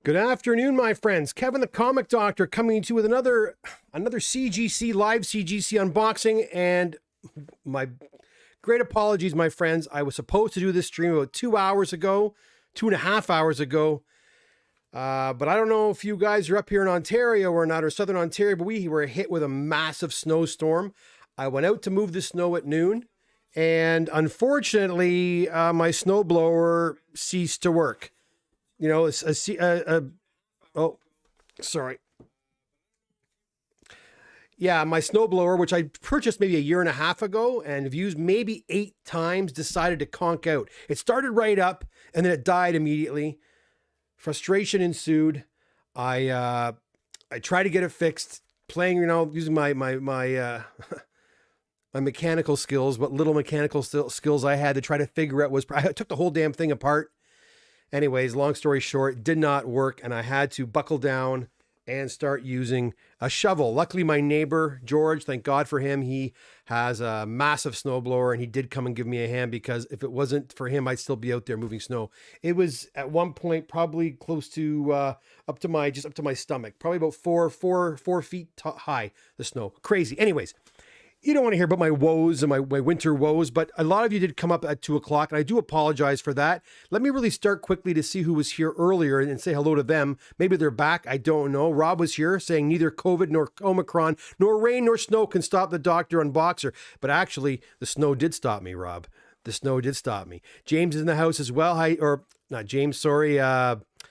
Good afternoon, my friends. Kevin the Comic Doctor coming to you with another CGC live CGC unboxing, and my great apologies, my friends. I was supposed to do this stream about 2 hours ago, 2.5 hours ago, but I don't know if you guys are up here in Ontario or not, or Southern Ontario, but we were hit with a massive snowstorm. I went out to move the snow at noon, and unfortunately, my snowblower ceased to work. You know, oh, sorry. Yeah, my snowblower, which I purchased maybe 1.5 years ago and have used maybe 8 times, decided to conk out. It started right up and then it died immediately. Frustration ensued. I tried to get it fixed, playing, using my my mechanical skills, what little mechanical skills I had to try to figure out I took the whole damn thing apart. Anyways, long story short, it did not work, and I had to buckle down and start using a shovel. Luckily, my neighbor, George, thank God for him, he has a massive snowblower, and he did come and give me a hand, because if it wasn't for him, I'd still be out there moving snow. It was at one point probably close to up to my stomach, probably about four feet high, the snow. Crazy. Anyways, you don't want to hear about my woes and my winter woes, but a lot of you did come up at 2 o'clock, and I do apologize for that. Let me really start quickly to see who was here earlier and say hello to them. Maybe they're back. I don't know. Rob was here saying neither COVID nor Omicron nor rain nor snow can stop the Doctor Unboxer. But actually, the snow did stop me, Rob. The snow did stop me. James is in the house as well. Hi, or not James, sorry.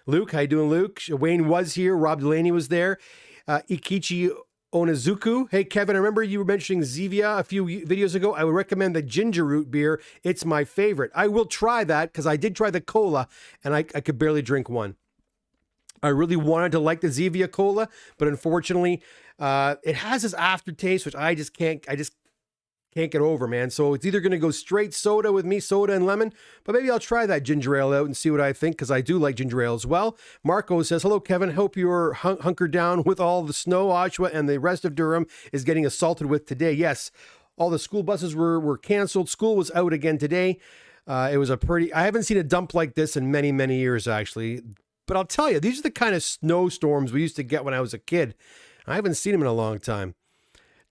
Luke, how you doing, Luke? Wayne was here. Rob Delaney was there. Ikichi Onizuku. Hey, Kevin, I remember you were mentioning Zevia a few videos ago. I would recommend the ginger root beer. It's my favorite. I will try that, because I did try the cola and I could barely drink one. I really wanted to like the Zevia cola, but unfortunately, it has this aftertaste, which I just can't get over, man. So it's either going to go straight soda with me, soda and lemon, but maybe I'll try that ginger ale out and see what I think, because I do like ginger ale as well. Marco says, hello, Kevin. Hope you're hunkered down with all the snow Oshawa and the rest of Durham is getting assaulted with today. Yes, all the school buses were canceled. School was out again today. It was I haven't seen a dump like this in many, many years, actually. But I'll tell you, these are the kind of snowstorms we used to get when I was a kid. I haven't seen them in a long time.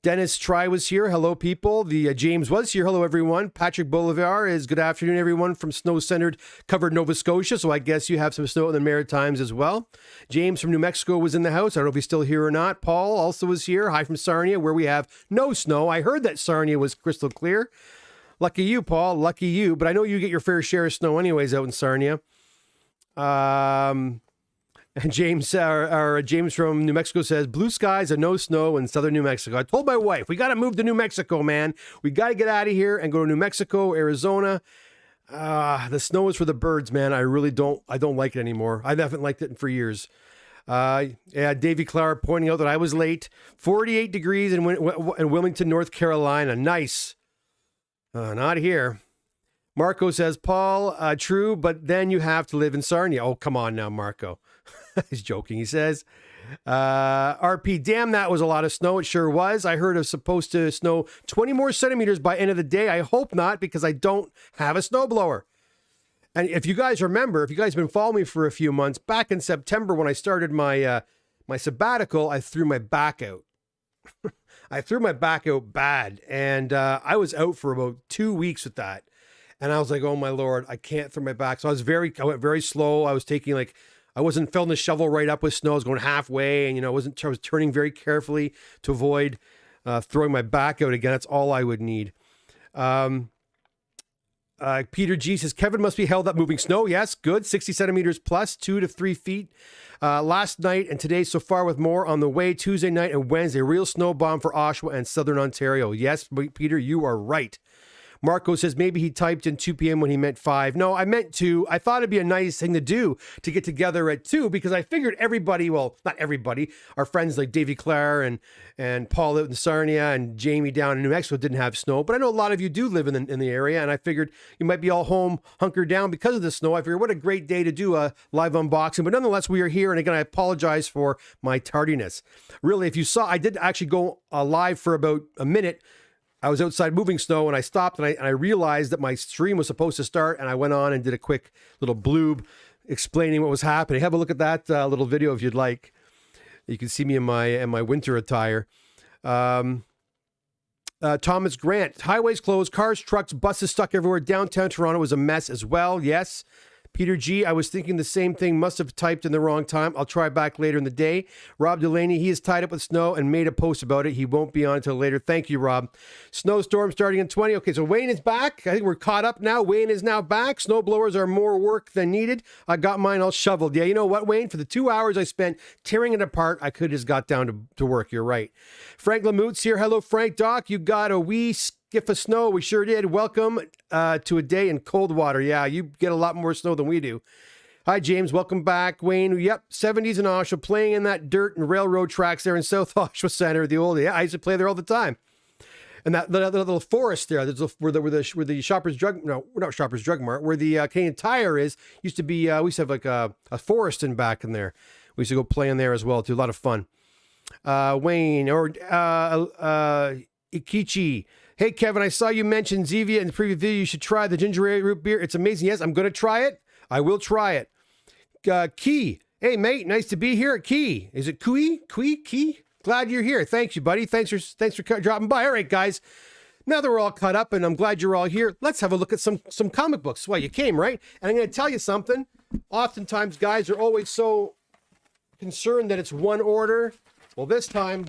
Dennis Try was here. Hello, people. The James was here. Hello, everyone. Patrick Bolivar is good afternoon, everyone, from snow-centered covered Nova Scotia. So I guess you have some snow in the Maritimes as well. James from New Mexico was in the house. I don't know if he's still here or not. Paul also was here. Hi from Sarnia, where we have no snow. I heard that Sarnia was crystal clear. Lucky you, Paul. Lucky you. But I know you get your fair share of snow anyways out in Sarnia. And James from New Mexico says, blue skies and no snow in southern New Mexico. I told my wife, we got to move to New Mexico, man. We got to get out of here and go to New Mexico, Arizona. The snow is for the birds, man. I don't like it anymore. I haven't liked it for years. Yeah, Davy Clara pointing out that I was late. 48 degrees in Wilmington, North Carolina. Nice. Not here. Marco says, Paul, true, but then you have to live in Sarnia. Oh, come on now, Marco. He's joking. He says, RP, damn, that was a lot of snow. It sure was. I heard it was supposed to snow 20 more centimeters by end of the day. I hope not, because I don't have a snowblower. And if you guys remember, if you guys have been following me for a few months, back in September when I started my my sabbatical, I threw my back out. I threw my back out bad, and I was out for about 2 weeks with that. And I was like, oh my Lord, I can't throw my back. So I went very slow. I was I wasn't filling the shovel right up with snow. I was going halfway, and I was turning very carefully to avoid throwing my back out again. That's all I would need. Peter G says, Kevin must be held up moving snow. Yes, good. 60 centimeters plus, 2 to 3 feet. Last night and today so far, with more on the way Tuesday night and Wednesday. Real snow bomb for Oshawa and Southern Ontario. Yes, Peter, you are right. Marco says maybe he typed in 2 p.m. when he meant 5. No, I meant 2. I thought it'd be a nice thing to do to get together at 2, because I figured everybody, well, not everybody, our friends like Davy Clare and Paul out in Sarnia and Jamie down in New Mexico didn't have snow. But I know a lot of you do live in the area, and I figured you might be all home hunkered down because of the snow. I figured what a great day to do a live unboxing. But nonetheless, we are here. And again, I apologize for my tardiness. Really, if you saw, I did actually go live for about a minute. I was outside moving snow, and I stopped, and I realized that my stream was supposed to start, and I went on and did a quick little bloob explaining what was happening. Have a look at that little video if you'd like. You can see me in my winter attire. Thomas Grant, highways closed, cars, trucks, buses stuck everywhere. Downtown Toronto was a mess as well. Yes. Peter G, I was thinking the same thing. Must have typed in the wrong time. I'll try back later in the day. Rob Delaney, he is tied up with snow and made a post about it. He won't be on until later. Thank you, Rob. Snowstorm starting in 20. Okay, so Wayne is back. I think we're caught up now. Wayne is now back. Snowblowers are more work than needed. I got mine all shoveled. Yeah, you know what, Wayne? For the 2 hours I spent tearing it apart, I could have just got down to work. You're right. Frank Lamoots here. Hello, Frank. Doc, you got a wee skiff of snow. We sure did. Welcome to a day in cold water. Yeah, you get a lot more snow than we do. Hi, James. Welcome back. Wayne, yep, 70s in Oshawa, playing in that dirt and railroad tracks there in South Oshawa Center. The old, yeah, I used to play there all the time. And that little forest there, where the Shoppers Drug, no, not Shoppers Drug Mart, where the Canadian Tire is, used to be, we used to have like a forest in back in there. We used to go play in there as well, too. A lot of fun. Wayne, or Ikichi. Hey, Kevin, I saw you mention Zevia in the previous video. You should try the ginger ale root beer. It's amazing. Yes, I'm going to try it. I will try it. Key. Hey, mate, nice to be here at Key. Is it Key? Key? Glad you're here. Thanks, you, buddy. Thanks for dropping by. All right, guys. Now that we're all caught up and I'm glad you're all here, let's have a look at some comic books. Well, you came, right? And I'm going to tell you something. Oftentimes, guys are always so concerned that it's one order. Well, this time,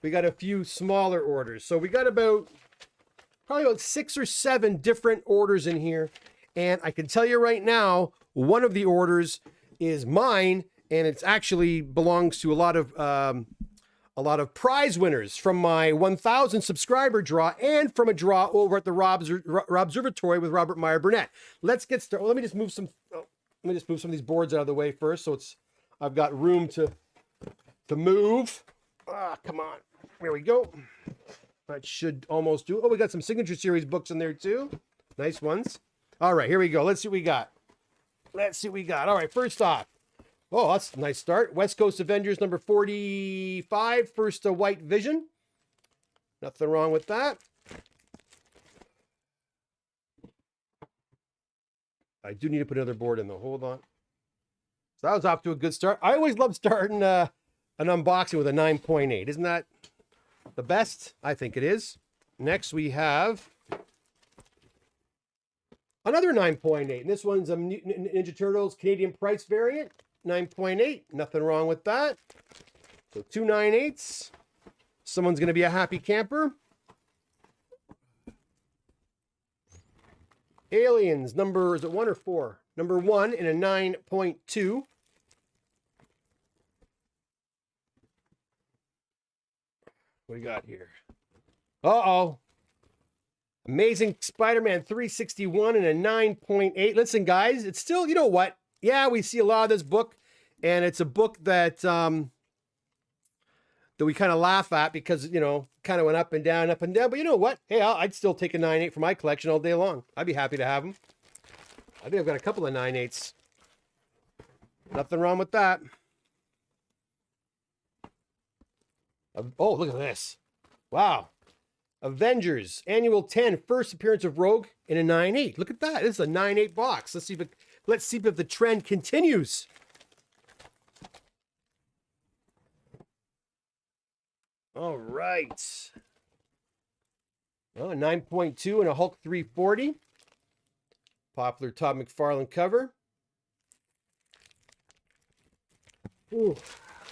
we got a few smaller orders. So we got probably about 6 or 7 different orders in here. And I can tell you right now, one of the orders is mine, and it's actually belongs to a lot of prize winners from my 1,000 subscriber draw and from a draw over at the Rob Observatory with Robert Meyer Burnett. Let's get started. Well, let me just move some of these boards out of the way first, so I've got room to move. Come on. There we go. That should almost do. Oh, we got some Signature Series books in there too. Nice ones. All right, here we go. Let's see what we got. All right, first off. Oh, that's a nice start. West Coast Avengers number 45. First White Vision. Nothing wrong with that. I do need to put another board in though. Hold on. So that was off to a good start. I always love starting an unboxing with a 9.8. Isn't that the best? I think it is. Next we have another 9.8. And this one's a Ninja Turtles Canadian price variant. 9.8. Nothing wrong with that. So 2 9/8. Someone's going to be a happy camper. Aliens, is it 1 or 4? Number 1 in a 9.2. What do we got here? Uh-oh. Amazing Spider-Man 361 and a 9.8. Listen, guys, it's still, you know what? Yeah, we see a lot of this book, and it's a book that that we kind of laugh at because, you know, kind of went up and down. But you know what? Hey, I'd still take a 9.8 for my collection all day long. I'd be happy to have them. I think I've got a couple of 9.8s. Nothing wrong with that. Oh, look at this. Wow. Avengers Annual 10, first appearance of Rogue in a 9.8. Look at that. This is a 9.8 box. Let's see if the trend continues. All right. Well, a 9.2 and a Hulk 340. Popular Todd McFarlane cover. Ooh.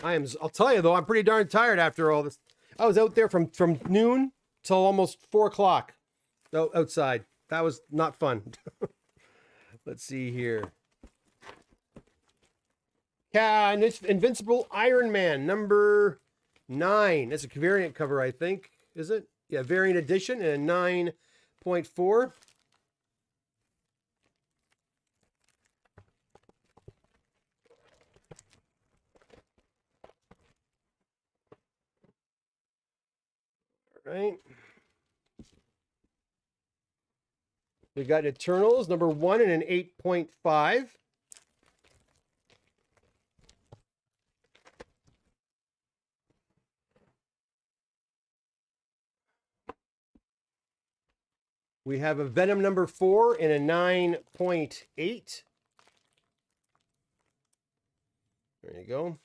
I'll tell you though, I'm pretty darn tired after all this. I was out there from noon till almost 4 o'clock outside. That was not fun. Let's see here. Invincible Iron Man number 9. That's a variant cover, I think. Is it? Yeah, variant edition and 9.4. Right. We got Eternals number 1 and an 8.5. We have a Venom number 4 and a 9.8. There you go.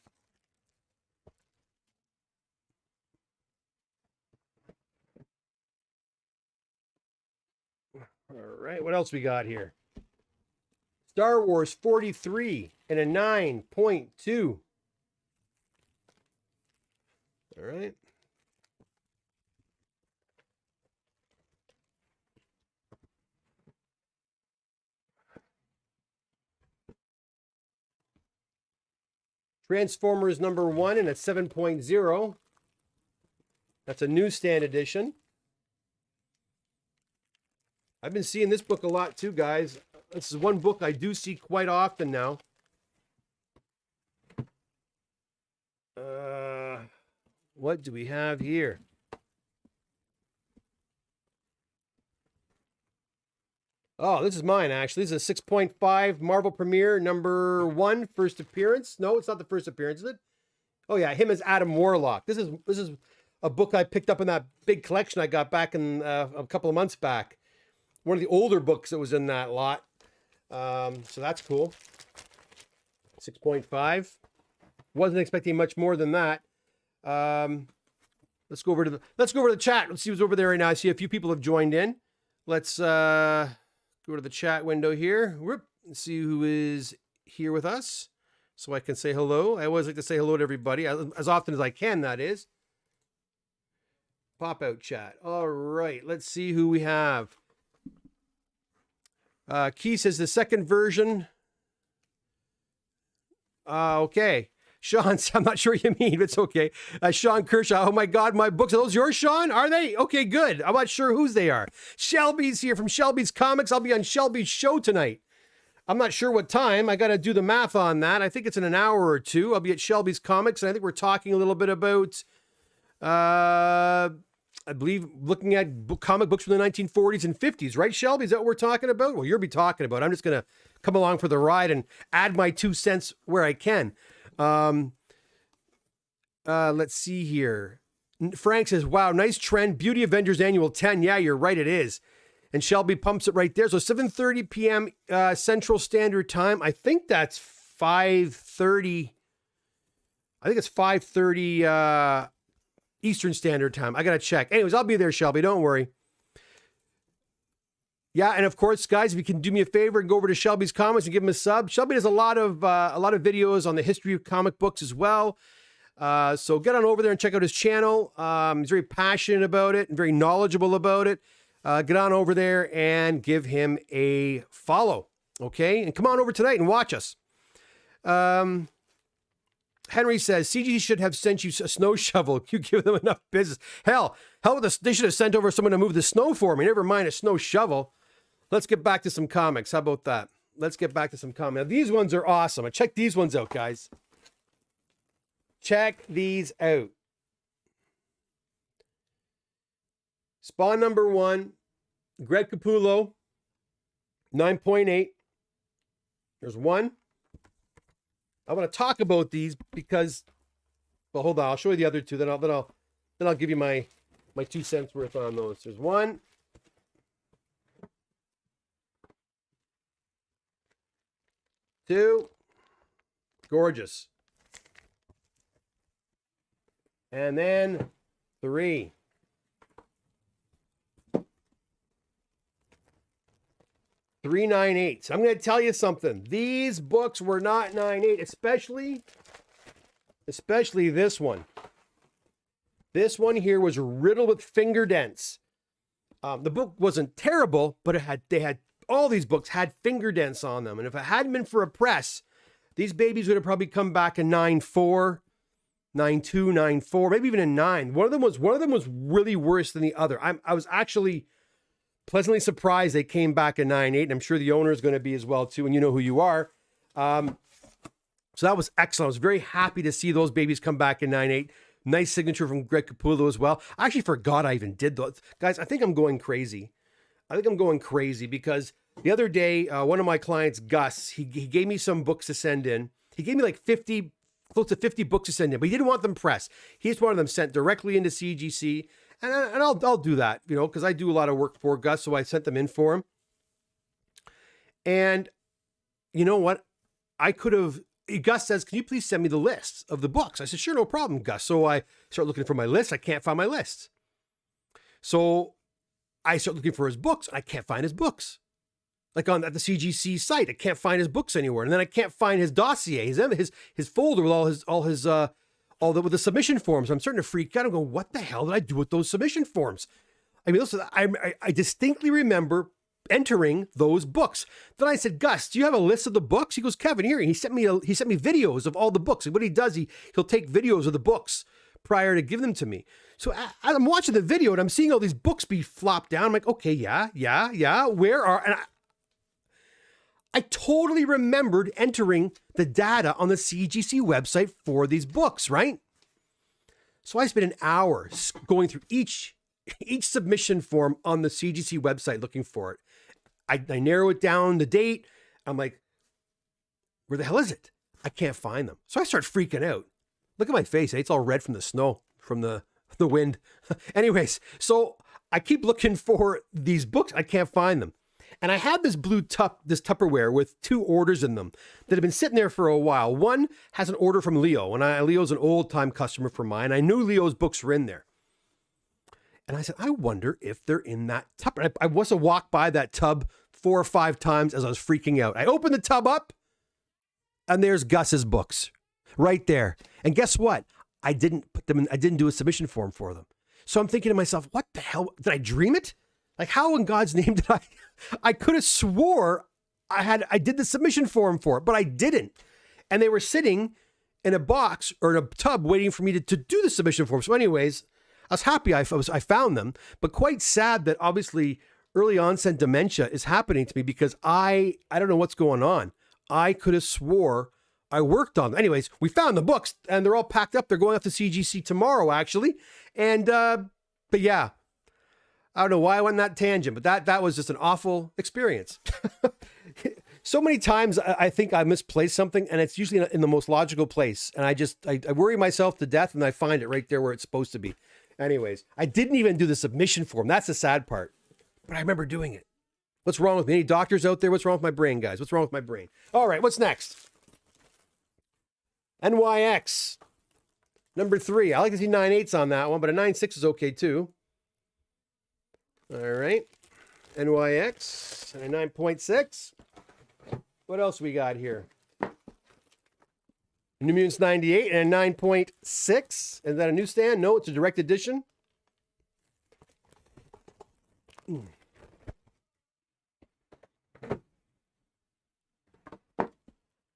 All right, what else we got here? Star Wars 43 and a 9.2. All right. Transformers #1 and a 7.0. That's a newsstand edition. I've been seeing this book a lot too, guys. This is one book I do see quite often now. What do we have here? Oh, this is mine, actually. This is a 6.5 Marvel Premiere #1, first appearance. No, it's not the first appearance, is it? Oh, yeah, him as Adam Warlock. This is a book I picked up in that big collection I got back in a couple of months back. One of the older books that was in that lot. So that's cool. 6.5. Wasn't expecting much more than that. Let's go over to the chat. Let's see what's over there right now. I see a few people have joined in. Let's go to the chat window here. Whoop. Let's see who is here with us, so I can say hello. I always like to say hello to everybody as often as I can. That is. Pop out chat. All right. Let's see who we have. Key says the second version. Okay. Sean, I'm not sure what you mean, but it's okay. Sean Kershaw, oh my God, my books. Are those yours, Sean? Are they? Okay, good. I'm not sure whose they are. Shelby's here from Shelby's Comics. I'll be on Shelby's show tonight. I'm not sure what time. I got to do the math on that. I think it's in an hour or two. I'll be at Shelby's Comics, and I think we're talking a little bit about, I believe, looking at comic books from the 1940s and 50s, right, Shelby? Is that what we're talking about? Well, you'll be talking about. I'm just going to come along for the ride and add my 2 cents where I can. Let's see here. Frank says, wow, nice trend. Beauty Avengers Annual 10. Yeah, you're right. It is. And Shelby pumps it right there. So 7:30 p.m. Central Standard Time. I think that's 5:30. I think it's 5:30 Eastern Standard Time. I got to check. Anyways, I'll be there, Shelby. Don't worry. Yeah, and of course, guys, if you can do me a favor and go over to Shelby's Comics and give him a sub. Shelby does a lot of videos on the history of comic books as well. So get on over there and check out his channel. He's very passionate about it and very knowledgeable about it. Get on over there and give him a follow, okay? And come on over tonight and watch us. Henry says, CGC should have sent you a snow shovel. You give them enough business. Hell with this, they should have sent over someone to move the snow for me. Never mind a snow shovel. Let's get back to some comics. How about that? Let's get back to some comics. Now, these ones are awesome. Check these ones out, guys. Check these out. Spawn #1, Greg Capullo, 9.8. There's one. I want to talk about these because, well, hold on. I'll show you the other two. Then I'll give you my 2 cents worth on those. There's one. Two. Gorgeous. And then 3. $3.98. So I'm going to tell you something. These books were not $9.8, especially this one. This one here was riddled with finger dents. The book wasn't terrible, but all these books had finger dents on them. And if it hadn't been for a press, these babies would have probably come back in 9.4, 9.2, 9.4, maybe even a 9. One of them was really worse than the other. I was actually pleasantly surprised they came back in 9.8, and I'm sure the owner is going to be as well too, and you know who you are. So that was excellent. I was very happy to see those babies come back in 9.8. Nice signature from Greg Capullo as well. I actually forgot I even did those. Guys, I think I'm going crazy. Because the other day, one of my clients, Gus, he gave me some books to send in. He gave me like close to 50 books to send in, but he didn't want them pressed. He just wanted them sent directly into CGC. And I'll do that, because I do a lot of work for Gus, so I sent them in for him. And you know what? I could have Gus says, can you please send me the list of the books? I said, sure, no problem, Gus. So I start looking for my list. I can't find my list. So I start looking for his books. I can't find his books. Like at the CGC site, I can't find his books anywhere. And then I can't find his dossier, his folder with with the submission forms. I'm starting to freak out. I'm going, what the hell did I do with those submission forms? I mean, listen, I distinctly remember entering those books. Then I said, Gus, do you have a list of the books? He goes, Kevin, here. And he sent me videos of all the books. And what he does, he'll take videos of the books prior to give them to me. So I'm watching the video and I'm seeing all these books be flopped down. I'm like, okay, yeah. Where are, and I totally remembered entering the data on the CGC website for these books, right? So I spent an hour going through each submission form on the CGC website looking for it. I narrow it down, the date. I'm like, where the hell is it? I can't find them. So I start freaking out. Look at my face. It's all red from the snow, from the wind. Anyways, so I keep looking for these books. I can't find them. And I had this this Tupperware with 2 orders in them that have been sitting there for a while. One has an order from Leo, and Leo's an old-time customer for mine. I knew Leo's books were in there. And I said, I wonder if they're in that tub. I must have walked by that tub 4 or 5 times as I was freaking out. I opened the tub up, and there's Gus's books right there. And guess what? I didn't put them in. I didn't do a submission form for them. So I'm thinking to myself, what the hell? Did I dream it? Like, how in God's name did I? I could have swore I did the submission form for it, but I didn't. And they were sitting in a box or in a tub waiting for me to do the submission form. So anyways, I was happy I found them, but quite sad that obviously early onset dementia is happening to me because I don't know what's going on. I could have swore I worked on them. Anyways, we found the books and they're all packed up. They're going up to CGC tomorrow, actually. And, but yeah, I don't know why I went on that tangent, but that was just an awful experience. So many times I think I misplaced something and it's usually in the most logical place. And I worry myself to death and I find it right there where it's supposed to be. Anyways, I didn't even do the submission form. That's the sad part. But I remember doing it. What's wrong with me? Any doctors out there? What's wrong with my brain, guys? What's wrong with my brain? All right, what's next? NYX. Number 3. I like to see 9/8 on that one, but a 9/6 is okay too. All right. NYX and a 9.6. What else we got here? New Mutants 98 and a 9.6. Is that a newsstand? No, it's a direct edition.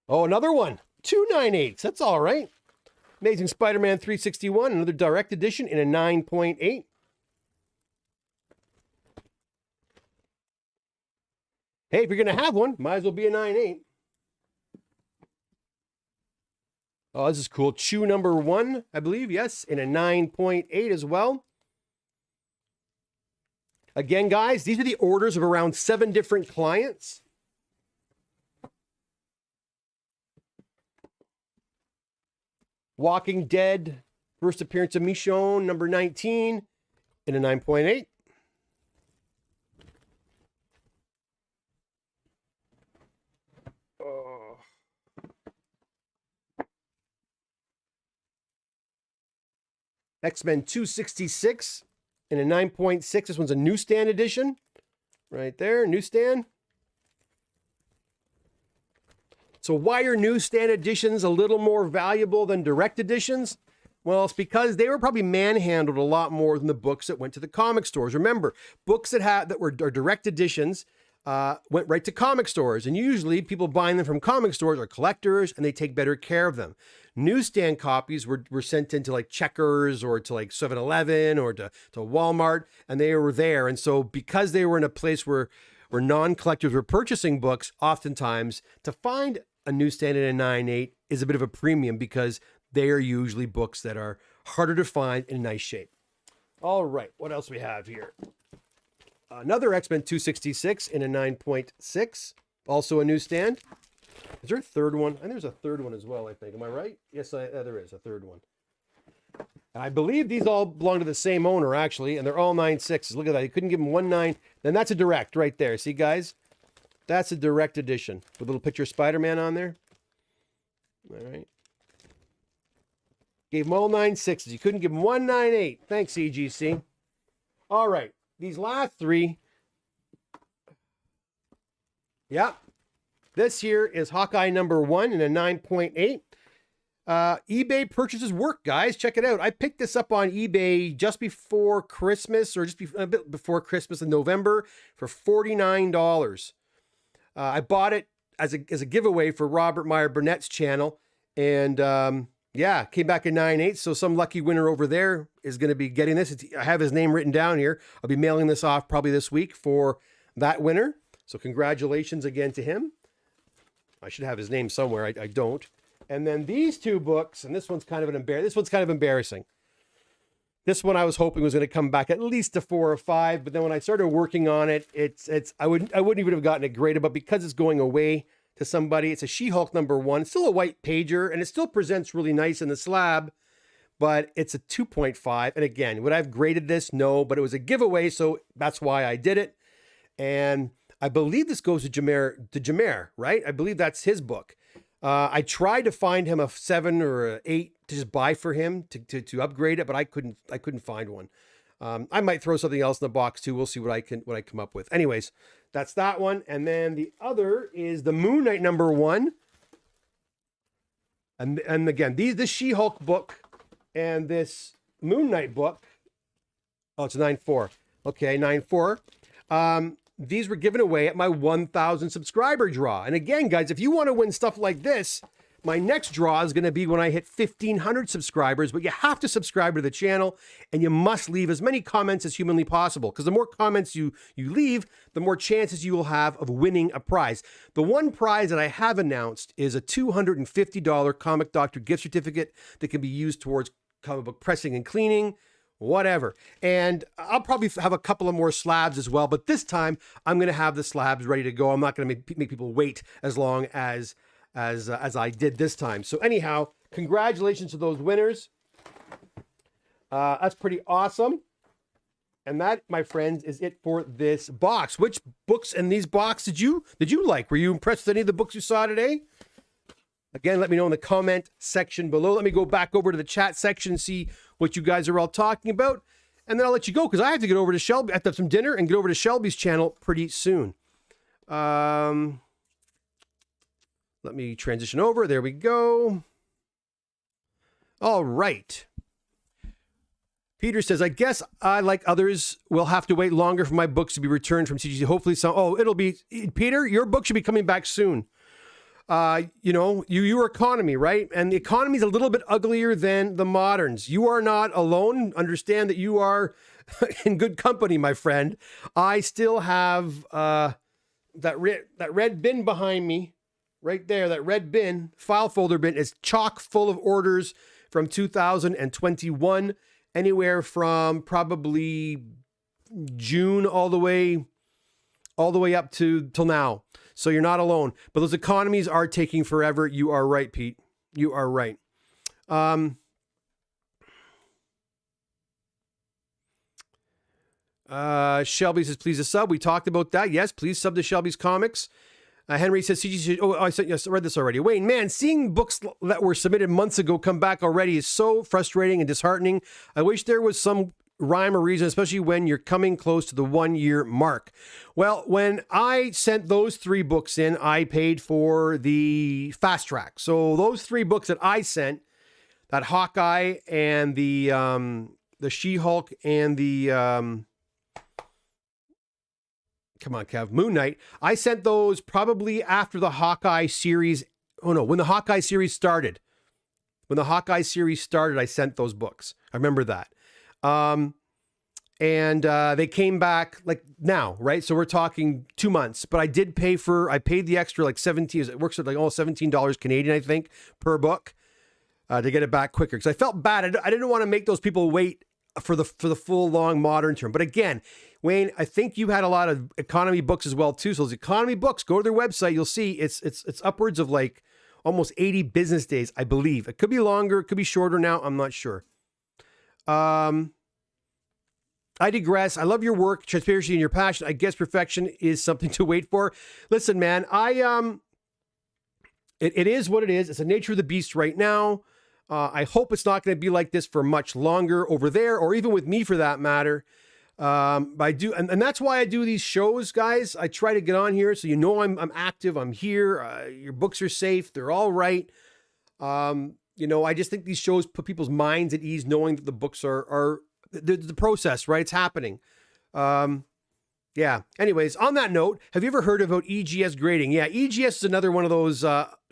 Oh, another one. 2 9/8s. That's all right. Amazing Spider-Man 361, another direct edition in a 9.8. Hey, if you're going to have one, might as well be a 9/8. Oh, this is cool. Chew number 1, I believe. Yes, in a 9.8 as well. Again, guys, these are the orders of around 7 different clients. Walking Dead, first appearance of Michonne, number 19, in a 9.8. X-Men 266 in a 9.6. This one's a newsstand edition. Right there, newsstand. So why are newsstand editions a little more valuable than direct editions? Well, it's because they were probably manhandled a lot more than the books that went to the comic stores. Remember, books that were direct editions went right to comic stores. And usually people buying them from comic stores are collectors and they take better care of them. Newsstand copies were sent into like Checkers or to like 7-Eleven or to Walmart, and they were there. And so because they were in a place where non-collectors were purchasing books, oftentimes to find a newsstand in a 9.8 is a bit of a premium because they are usually books that are harder to find in nice shape. All right, what else we have here? Another X-Men 266 in a 9.6, also a newsstand. Is there a third one? And there's a third one as well, I think. Am I right? Yes, there is a third one. I believe these all belong to the same owner, actually, and they're all 9.6s. Look at that. You couldn't give them 1.9. Then that's a direct right there. See, guys? That's a direct edition with a little picture of Spider-Man on there. All right. Gave them all 9.6s. You couldn't give them one 9.8. Thanks, CGC. All right. These last three. Yeah. This here is Hawkeye number 1 in a 9.8. eBay purchases work, guys. Check it out. I picked this up on eBay just before Christmas, or a bit before Christmas in November, for $49. I bought it as a giveaway for Robert Meyer Burnett's channel, and yeah, came back at 9.8. So some lucky winner over there is going to be getting this. I have his name written down here. I'll be mailing this off probably this week for that winner. So congratulations again to him. I should have his name somewhere. I don't. And then these two books, and this one's kind of embarrassing. This one I was hoping was going to come back at least to 4 or 5, but then when I started working on it, I wouldn't even have gotten it graded, but because it's going away to somebody, it's a She-Hulk number 1, still a white pager, and it still presents really nice in the slab, but it's a 2.5. And again, would I have graded this? No, but it was a giveaway, so that's why I did it. And I believe this goes to Jameer, right? I believe that's his book. I tried to find him a 7 or an 8 to just buy for him to upgrade it, but I couldn't find one. I might throw something else in the box too. We'll see what I come up with. Anyways, that's that one. And then the other is the Moon Knight number 1. And again, this She-Hulk book and this Moon Knight book. Oh, it's a 9.4. Okay, 9.4. These were given away at my 1,000 subscriber draw. And again, guys, if you want to win stuff like this, my next draw is going to be when I hit 1,500 subscribers, but you have to subscribe to the channel and you must leave as many comments as humanly possible, because the more comments you leave, the more chances you will have of winning a prize. The one prize that I have announced is a $250 Comic Doctor gift certificate that can be used towards comic book pressing and cleaning, whatever. And I'll probably have a couple of more slabs as well, but this time I'm going to have the slabs ready to go. I'm not going to make people wait as long as I did this time. So anyhow, congratulations to those winners. That's pretty awesome. And that, my friends, is it for this box. Which books in these boxes did you like? Were you impressed with any of the books you saw today? Again, let me know in the comment section below. Let me go back over to the chat section and see what you guys are all talking about. And then I'll let you go because I have to get over to Shelby. I have to have some dinner and get over to Shelby's channel pretty soon. Let me transition over. There we go. All right. Peter says, I guess I, like others, will have to wait longer for my books to be returned from CGC. Hopefully some... Oh, it'll be... Peter, your book should be coming back soon. You know, your economy, right? And the economy is a little bit uglier than the moderns. You are not alone. Understand that you are in good company, my friend. I still have that red bin behind me, right there. That red bin, file folder bin, is chock full of orders from 2021, anywhere from probably June all the way up to till now. So you're not alone, but those economies are taking forever. You are right, Pete. You are right. Shelby says, please a sub. We talked about that. Yes, please sub to Shelby's Comics. Henry says, CGC. Oh, I read this already. Wayne, man, seeing books that were submitted months ago come back already is so frustrating and disheartening. I wish there was some rhyme or reason, especially when you're coming close to the 1 year mark. Well, when I sent those 3 books in, I paid for the fast track. So those 3 books that I sent, that Hawkeye and the She-Hulk and the come on, Kev, Moon Knight, I sent those probably after the Hawkeye series. Oh no, when the Hawkeye series started. When the Hawkeye series started, I sent those books. I remember that. And they came back like now, right? So we're talking 2 months, but I paid the extra like 17, it works at like almost $17 Canadian, I think, per book, to get it back quicker. Cause I felt bad. I didn't want to make those people wait for the full long modern term. But again, Wayne, I think you had a lot of economy books as well too. So those economy books, go to their website. You'll see it's upwards of like almost 80 business days, I believe. It could be longer. It could be shorter now. I'm not sure. I digress. I love your work, transparency, and your passion. I guess perfection is something to wait for. Listen, man, it is what it is. It's the nature of the beast right now. I hope it's not going to be like this for much longer over there, or even with me for that matter. I do, and that's why I do these shows, guys. I try to get on here so you know I'm active. I'm here. Your books are safe. They're all right. I just think these shows put people's minds at ease, knowing that the books are the process, right? It's happening. Yeah. Anyways, on that note, have you ever heard about EGS grading? Yeah, EGS is another one of those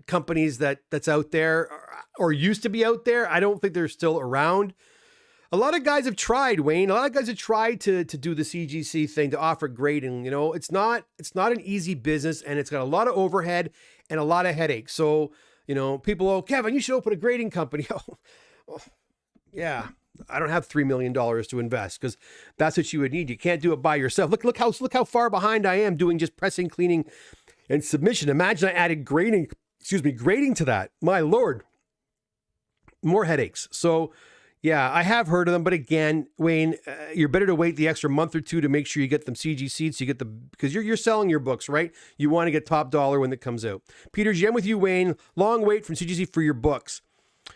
companies that's out there or used to be out there. I don't think they're still around. A lot of guys have tried, Wayne. A lot of guys have tried to do the CGC thing, to offer grading. It's not an easy business, and it's got a lot of overhead and a lot of headaches. So, people, Kevin, you should open a grading company. Yeah. I don't have $3 million to invest, because that's what you would need. You can't do it by yourself. Look how far behind I am doing just pressing, cleaning, and submission. Imagine I added grading to that. My Lord, more headaches. So yeah, I have heard of them, but again, Wayne, you're better to wait the extra month or two to make sure you get them CGC'd, so you get because you're selling your books, right? You want to get top dollar when it comes out. Peter G, I'm with you, Wayne. Long wait from CGC for your books.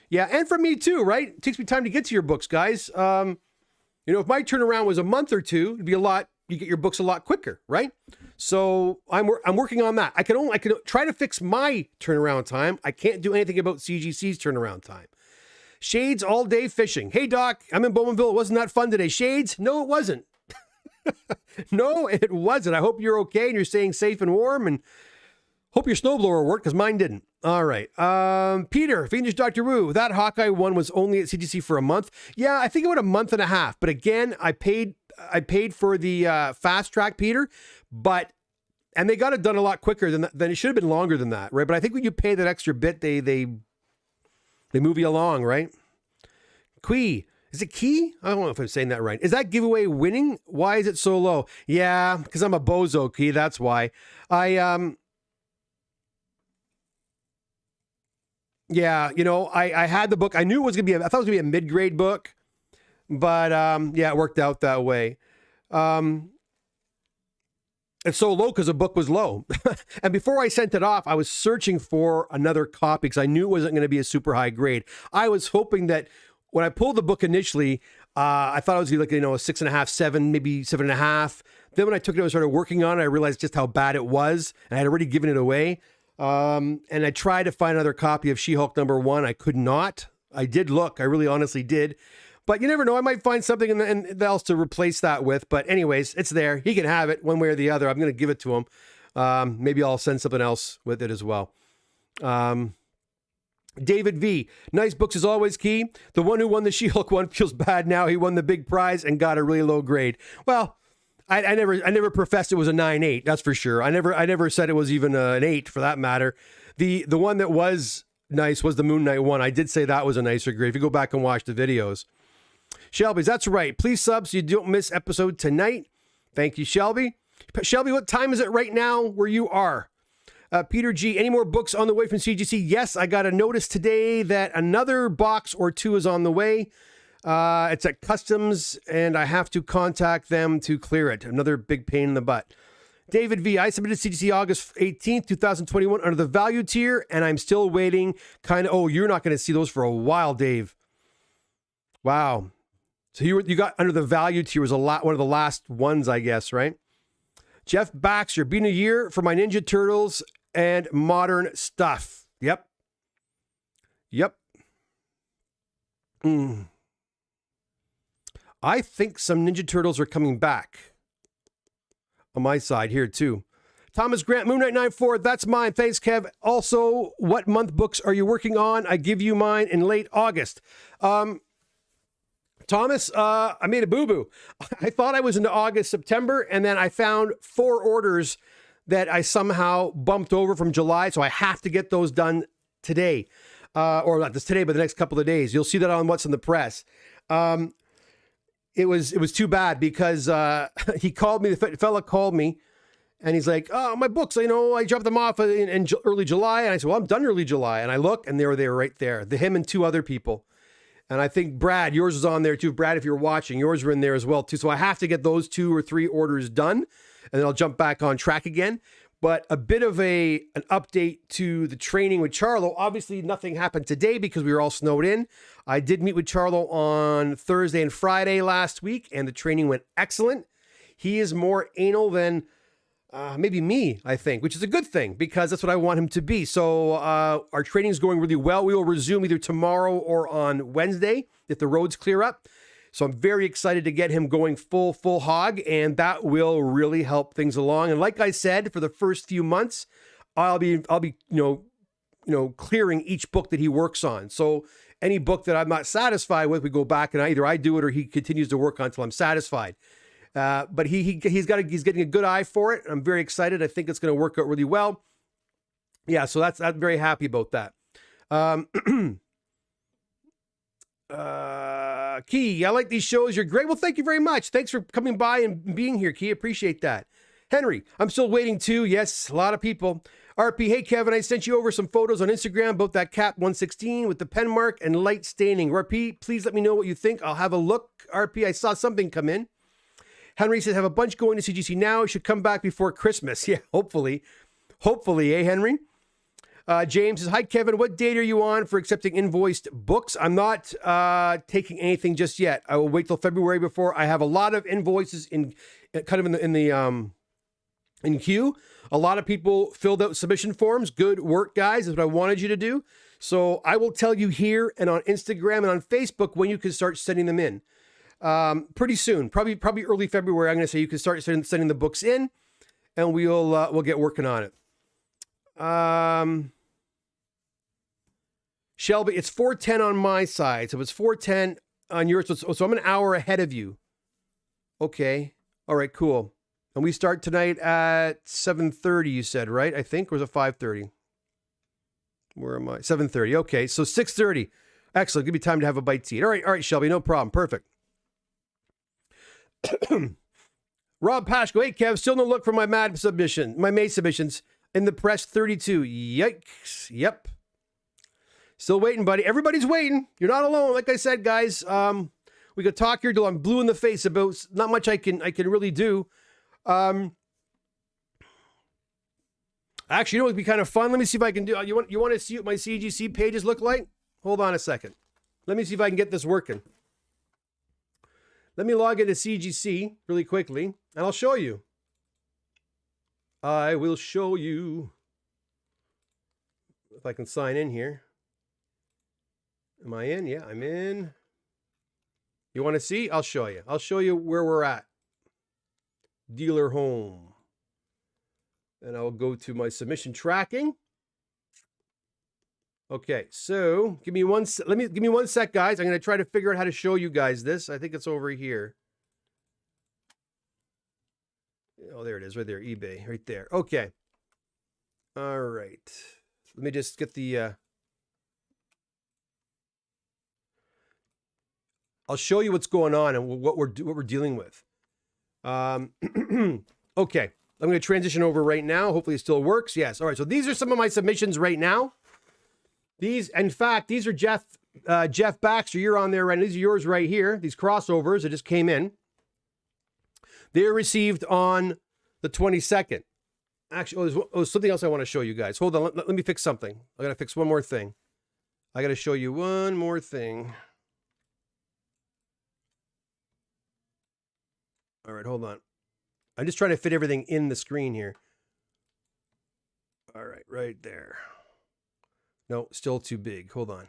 Yeah, and for me too, right? It takes me time to get to your books, guys. If my turnaround was a month or two, it'd be you get your books a lot quicker, right? So I'm working on that. I can try to fix my turnaround time. I can't do anything about CGC's turnaround time. Shades all day fishing. Hey, Doc, I'm in Bowmanville. Wasn't that fun today? Shades? No, it wasn't. No, it wasn't. I hope you're okay and you're staying safe and warm, and hope your snowblower worked, because mine didn't. All right. Peter, Fiendish Dr. Wu, that Hawkeye one was only at CGC for a month. Yeah, I think about a month and a half. But again, I paid for the fast track, Peter, and they got it done a lot quicker than it should have been longer than that, right? But I think when you pay that extra bit, they move you along, right? Key. Is it Key? I don't know if I'm saying that right. Is that giveaway winning? Why is it so low? Yeah, because I'm a bozo, Key. That's why. Yeah, I had the book. I knew it was going to be, I thought it was going to be a mid-grade book, but yeah, it worked out that way. It's so low because the book was low. And before I sent it off, I was searching for another copy because I knew it wasn't going to be a super high grade. I was hoping that when I pulled the book initially, I thought it was going to be like, a 6.5, 7, maybe 7.5. Then when I took it and started working on it, I realized just how bad it was, and I had already given it away. And I tried to find another copy of She-Hulk #1. I could not. I did look. I really honestly did. But you never know. I might find something else to replace that with. But anyways, it's there. He can have it one way or the other. I'm going to give it to him. Maybe I'll send something else with it as well. David V. Nice books as always, Key. The one who won the She-Hulk one feels bad now. He won the big prize and got a really low grade. Well, I never professed it was a 9.8. That's for sure. I never said it was even an 8 for that matter. The one that was nice was the Moon Knight one. I did say that was a nicer grade. If you go back and watch the videos. Shelby's, that's right. Please sub so you don't miss episode tonight. Thank you, Shelby. Shelby, what time is it right now where you are? Peter G, any more books on the way from CGC? Yes, I got a notice today that another box or two is on the way. It's at customs, and I have to contact them to clear it. Another big pain in the butt. David V, I submitted CGC August 18th, 2021 under the value tier, and I'm still waiting. Oh, you're not going to see those for a while, Dave. Wow. So you got under the value tier was one of the last ones, I guess, right? Jeff Baxter, been a year for my Ninja Turtles and modern stuff. Yep. I think some Ninja Turtles are coming back on my side here too. Thomas Grant, Moon Knight 94, that's mine. Thanks, Kev. Also, what month books are you working on? I give you mine in late August. Thomas, I made a boo-boo. I thought I was into August, September, and then I found 4 orders that I somehow bumped over from July, so I have to get those done today. Or not this today, but the next couple of days. You'll see that on What's in the Press. It was too bad because he called me, the fella called me, and he's like, oh, my books, I dropped them off in early July. And I said, well, I'm done early July. And I look, and they were right there. Him and 2 other people. And I think, Brad, yours was on there too. Brad, if you're watching, yours were in there as well too. So I have to get those 2 or 3 orders done, and then I'll jump back on track again. But a bit of an update to the training with Charlo. Obviously, nothing happened today because we were all snowed in. I did meet with Charlo on Thursday and Friday last week, and the training went excellent. He is more anal than maybe me, I think, which is a good thing because that's what I want him to be. So our training is going really well. We will resume either tomorrow or on Wednesday if the roads clear up. So I'm very excited to get him going full hog, and that will really help things along. And like I said, for the first few months, I'll be clearing each book that he works on. So any book that I'm not satisfied with, we go back and either I do it or he continues to work on until I'm satisfied. But he's getting a good eye for it. I'm very excited. I think it's going to work out really well. Yeah, so I'm very happy about that. Key, I like these shows. You're great. Well, thank you very much. Thanks for coming by and being here, Key. Appreciate that. Henry, I'm still waiting too. Yes, a lot of people. RP, hey, Kevin, I sent you over some photos on Instagram about that Cat 116 with the pen mark and light staining. RP, please let me know what you think. I'll have a look. RP, I saw something come in. Henry says, have a bunch going to CGC now. It should come back before Christmas. Yeah, hopefully. Hopefully, Henry? James says, hi, Kevin. What date are you on for accepting invoiced books? I'm not taking anything just yet. I will wait till February before. I have a lot of invoices in queue. A lot of people filled out submission forms. Good work, guys. That's what I wanted you to do. So I will tell you here and on Instagram and on Facebook when you can start sending them in. Pretty soon, probably early February. I'm going to say you can start sending the books in, and we'll get working on it. Shelby, it's 4:10 on my side, so it's 4:10 on yours. So I'm an hour ahead of you. Okay, all right, cool. And we start tonight at 7:30. You said, right? I think, or was it 5:30? Where am I? 7:30. Okay, so 6:30. Excellent. Give me time to have a bite to eat. All right, Shelby, no problem. Perfect. Rob Pashko, hey Kev, still no look for my May submissions in the press 32. Yikes. Yep. Still waiting, buddy. Everybody's waiting. You're not alone. Like I said, guys, we could talk here till I'm blue in the face about not much I can really do. Actually, you know what would be kind of fun? Let me see if I can do. You want to see what my CGC pages look like? Hold on a second. Let me see if I can get this working. Let me log into CGC really quickly, and I'll show you. I will show you. If I can sign in here. Am I in? Yeah, I'm in. You want to see? I'll show you. I'll show you where we're at. Dealer home. And I'll go to my submission tracking. Okay, so give me one sec, guys. I'm going to try to figure out how to show you guys this. I think it's over here. Oh, there it is, right there, eBay, right there. Okay. All right. Let me just get the... I'll show you what's going on and what we're dealing with. Okay. I'm going to transition over right now. Hopefully it still works. Yes. All right. So these are some of my submissions right now. These, in fact, these are Jeff Baxter. You're on there right now. These are yours right here. These crossovers that just came in. They were received on the 22nd. Actually, there's something else I want to show you guys. Hold on. Let me fix something. I got to fix one more thing. I got to show you one more thing. All right, hold on. I'm just trying to fit everything in the screen here. All right, right there. No, still too big. Hold on.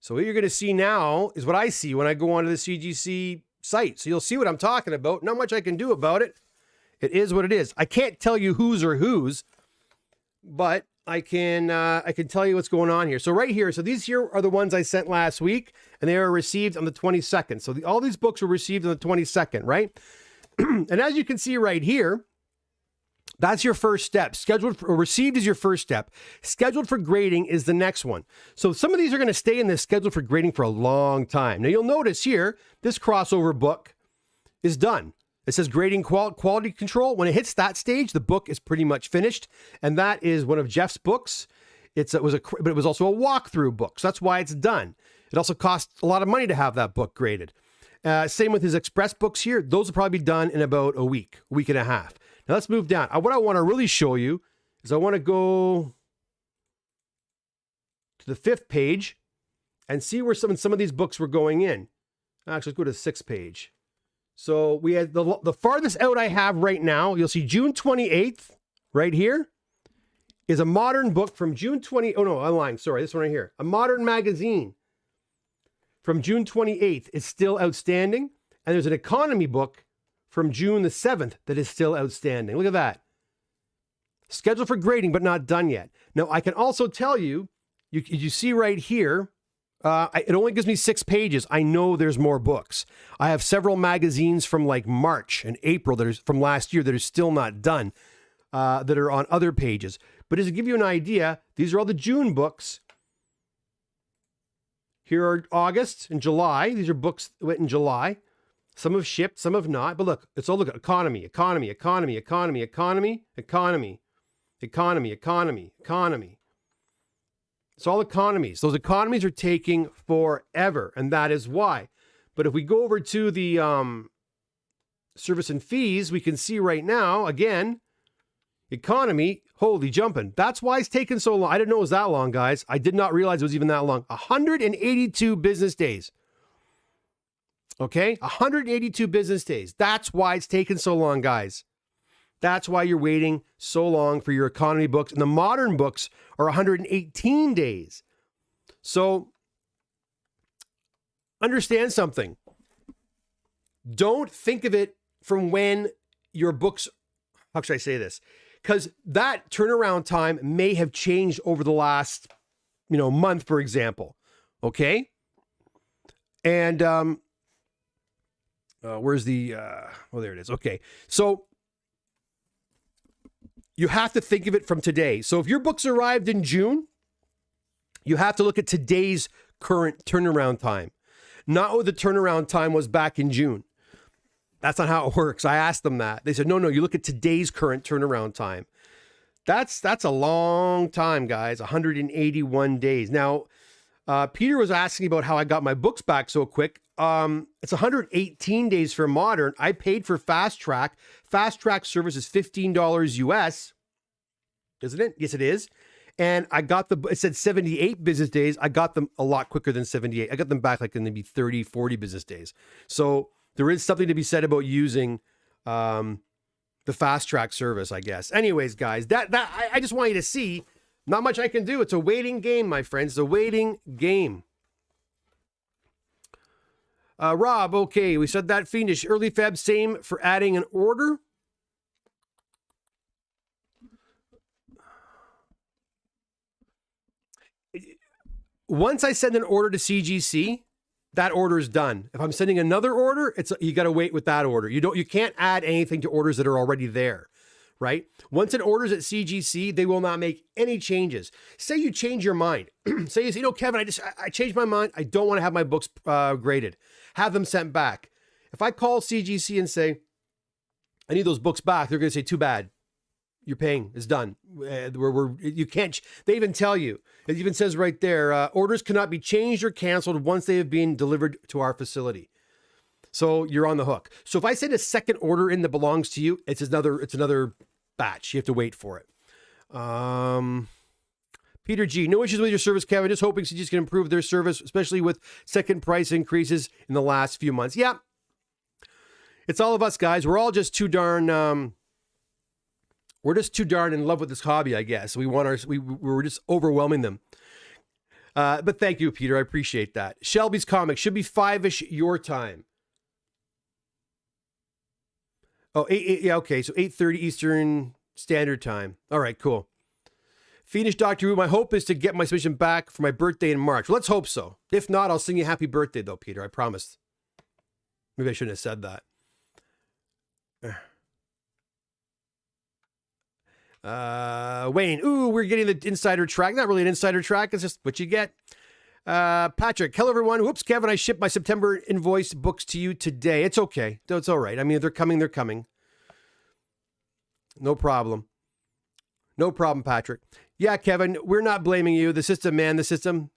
So what you're going to see now is what I see when I go onto the CGC site. So you'll see what I'm talking about. Not much I can do about it. It is what it is. I can't tell you whose or whose, but I can tell you what's going on here. So right here, so these here are the ones I sent last week, and they were received on the 22nd. So all these books were received on the 22nd, right? And as you can see right here, that's your first step. Received is your first step. Scheduled for grading is the next one. So some of these are going to stay in this scheduled for grading for a long time. Now you'll notice here, this crossover book is done. It says grading quality control. When it hits that stage, the book is pretty much finished. And that is one of Jeff's books. But it was also a walkthrough book. So that's why it's done. It also costs a lot of money to have that book graded. Same with his express books here. Those will probably be done in about a week and a half. Now let's move down. What I want to really show you is I want to go to the 5th page and see where some of these books were going in. Actually, let's go to the 6th page. So we had the farthest out I have right now, you'll see June 28th right here is a modern book from June 20. Oh no, I'm lying. Sorry, this one right here. A modern magazine from June 28th is still outstanding. And there's an economy book from June the 7th that is still outstanding. Look at that. Scheduled for grading, but not done yet. Now, I can also tell you, you see right here, it only gives me 6 pages. I know there's more books. I have several magazines from like March and April that is from last year that are still not done, that are on other pages. But as to give you an idea, these are all the June books. Here are August and July. These are books that went in July. Some have shipped, some have not. But look, it's all look economy, economy, economy, economy, economy, economy, economy, economy, economy. It's all economies. Those economies are taking forever, and that is why. But if we go over to the service and fees, we can see right now, again, economy, holy jumping. That's why it's taken so long. I didn't know it was that long, guys. I did not realize it was even that long. 182 business days. Okay? 182 business days. That's why it's taken so long, guys. That's why you're waiting so long for your economy books. And the modern books are 118 days. So understand something. Don't think of it from when your books, how should I say this? Because that turnaround time may have changed over the last, month, for example. Okay? And where's the, there it is. Okay. So you have to think of it from today. So if your books arrived in June, you have to look at today's current turnaround time, not what the turnaround time was back in June. That's not how it works. I asked them that. They said, no, you look at today's current turnaround time. That's a long time, guys, 181 days. Now, Peter was asking about how I got my books back so quick. It's 118 days for modern. I paid for Fast Track. Fast Track service is $15 US, isn't it? Yes, it is. And I got it said 78 business days. I got them a lot quicker than 78. I got them back like in maybe 30, 40 business days. So there is something to be said about using the Fast Track service, I guess. Anyways, guys, I just want you to see, not much I can do. It's a waiting game, my friends. It's a waiting game. Rob, okay, we said that. Fiendish, early Feb, same for adding an order. Once I send an order to CGC, that order is done. If I'm sending another order, you got to wait with that order. You can't add anything to orders that are already there, right? Once an order's at CGC, they will not make any changes. Say you change your mind. Say you say, Kevin, I changed my mind. I don't want to have my books graded. Have them sent back. If I call CGC and say, I need those books back, they're going to say, too bad. You're paying. It's done. You can't. They even tell you. It even says right there, orders cannot be changed or canceled once they have been delivered to our facility. So you're on the hook. So if I send a second order in that belongs to you, it's another batch. You have to wait for it. Peter G, no issues with your service, Kevin. Just hoping CGC can improve their service, especially with second price increases in the last few months. Yeah. It's all of us, guys. We're all just too darn... We're just too darn in love with this hobby, I guess. We're just overwhelming them. But thank you, Peter. I appreciate that. Shelby's Comics should be 5-ish your time. Oh, 8, yeah, okay. So 8:30 Eastern Standard Time. All right, cool. Fiendish Dr. Who, my hope is to get my submission back for my birthday in March. Well, let's hope so. If not, I'll sing you happy birthday, though, Peter. I promise. Maybe I shouldn't have said that. Wayne, ooh, we're getting the insider track. Not really an insider track. It's just what you get. Patrick, hello everyone. Whoops, Kevin, I shipped my September invoice books to you today. It's okay. It's all right. I mean, if they're coming, they're coming. No problem. No problem, Patrick. Yeah, Kevin, we're not blaming you. The system, man, the system.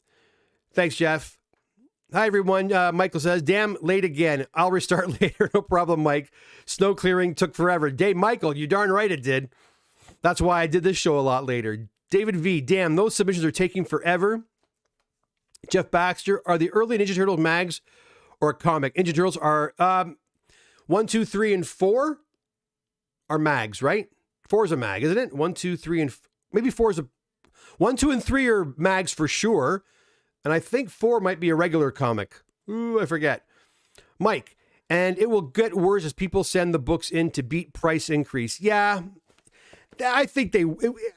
Thanks, Jeff. Hi, everyone. Michael says, damn, late again. I'll restart later. No problem, Mike. Snow clearing took forever. Dave, Michael, you darn right it did. That's why I did this show a lot later. David V, damn, those submissions are taking forever. Jeff Baxter, are the early Ninja Turtles mags or a comic? Ninja Turtles are 1, 2, 3, and 4 are mags, right? 4 is a mag, isn't it? 1, 2, 3, and maybe 4 is a 1, 2, and 3 are mags for sure. And I think 4 might be a regular comic. Ooh, I forget. Mike, and it will get worse as people send the books in to beat price increase. Yeah, I think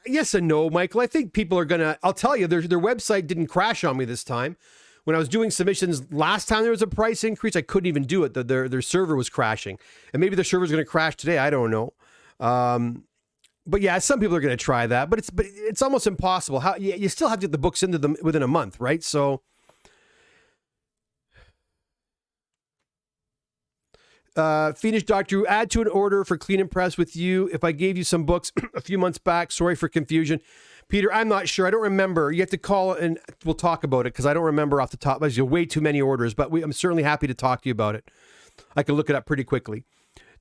yes and no, Michael. I think people are going to, I'll tell you, their website didn't crash on me this time. When I was doing submissions last time there was a price increase, I couldn't even do it. Their server was crashing. And maybe the server's going to crash today. I don't know. But yeah, some people are going to try that, but it's almost impossible. How you still have to get the books into them within a month, right? So, Phoenix Doctor, add to an order for Clean and Press with you. If I gave you some books a few months back, sorry for confusion. Peter, I'm not sure. I don't remember. You have to call and we'll talk about it because I don't remember off the top. There's way too many orders, but I'm certainly happy to talk to you about it. I can look it up pretty quickly.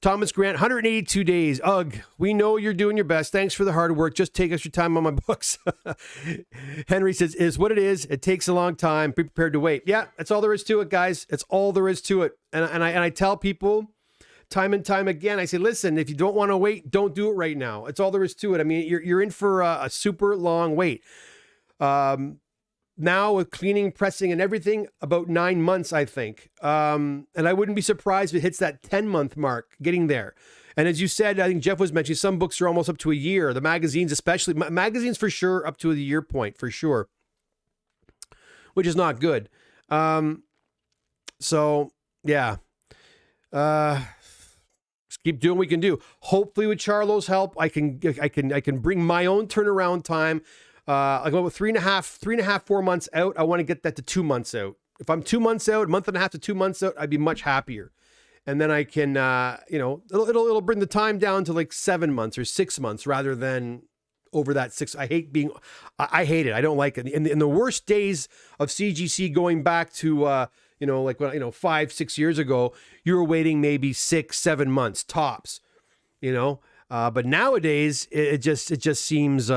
Thomas Grant, 182 days. Ugh, we know you're doing your best. Thanks for the hard work. Just take extra time on my books. Henry says, is what it is. It takes a long time. Be prepared to wait. Yeah, that's all there is to it, guys. It's all there is to it. And I tell people time and time again, I say, listen, if you don't want to wait, don't do it right now. It's all there is to it. I mean, you're in for a super long wait. Now with cleaning, pressing, and everything, about 9 months, I think. And I wouldn't be surprised if it hits that 10-month mark, getting there. And as you said, I think Jeff was mentioning, some books are almost up to a year. The magazines, especially, magazines for sure, up to the year point, for sure. Which is not good. So, yeah. Just keep doing what we can do. Hopefully with Charlo's help, I can bring my own turnaround time. I go with 3.5, 4 months out. I want to get that to 2 months out. If I'm 2 months out, a month and a half to 2 months out, I'd be much happier. And then I can, it'll bring the time down to like 7 months or 6 months rather than over that 6. I hate it. I don't like it. In the worst days of CGC going back to, 5, 6 years ago, you were waiting maybe 6, 7 months tops, but nowadays it just seems,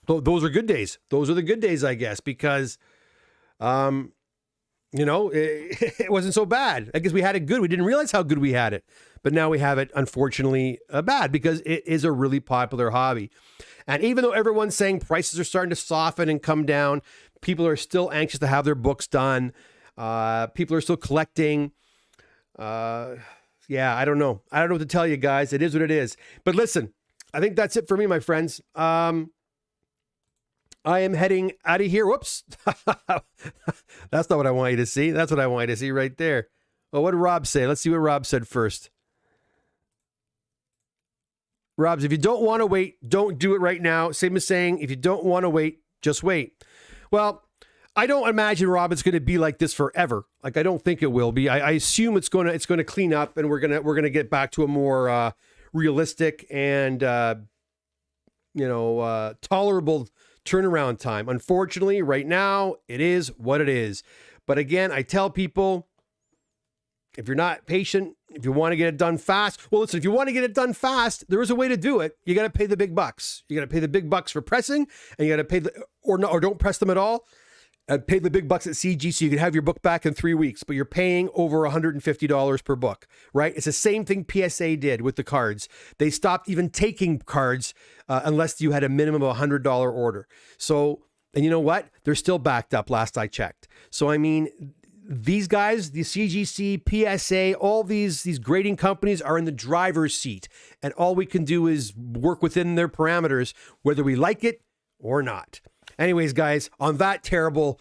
those are good days. Those are the good days, I guess, because, it wasn't so bad. I guess we had it good. We didn't realize how good we had it. But now we have it, unfortunately, bad because it is a really popular hobby. And even though everyone's saying prices are starting to soften and come down, people are still anxious to have their books done. People are still collecting. I don't know. I don't know what to tell you guys. It is what it is. But listen, I think that's it for me, my friends. I am heading out of here. Whoops. That's not what I want you to see. That's what I want you to see right there. Oh, what did Rob say? Let's see what Rob said first. Rob's, if you don't want to wait, don't do it right now. Same as saying, if you don't want to wait, just wait. Well, I don't imagine, Rob, it's going to be like this forever. Like, I don't think it will be. I assume it's going to clean up and we're going to get back to a more realistic and tolerable turnaround time. Unfortunately, right now, it is what it is. But again, I tell people, if you're not patient, if you want to get it done fast, well, listen, if you want to get it done fast, there is a way to do it. You got to pay the big bucks. You got to pay the big bucks for pressing, and you got to pay or don't press them at all. Pay the big bucks at CG so you can have your book back in 3 weeks, but you're paying over $150 per book, right? It's the same thing PSA did with the cards. They stopped even taking cards unless you had a minimum of $100 order. So, and you know what? They're still backed up last I checked. So, I mean, these guys, the CGC, PSA, all these grading companies are in the driver's seat. And all we can do is work within their parameters, whether we like it or not. Anyways, guys, on that terrible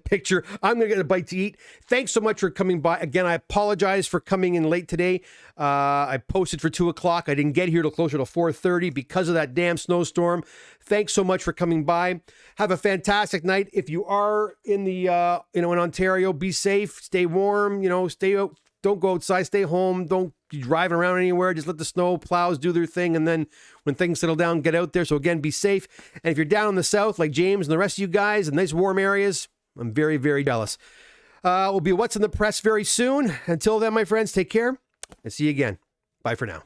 picture, I'm going to get a bite to eat. Thanks so much for coming by. Again, I apologize for coming in late today. I posted for 2 o'clock. I didn't get here till closer to 4:30 because of that damn snowstorm. Thanks so much for coming by. Have a fantastic night. If you are in the, in Ontario, be safe, stay warm, stay out. Don't go outside, stay home. Don't be driving around anywhere. Just let the snow plows do their thing. And then when things settle down, get out there. So again, be safe. And if you're down in the south, like James and the rest of you guys in nice warm areas, I'm very, very jealous. Will be what's in the press very soon. Until then, my friends, take care and see you again. Bye for now.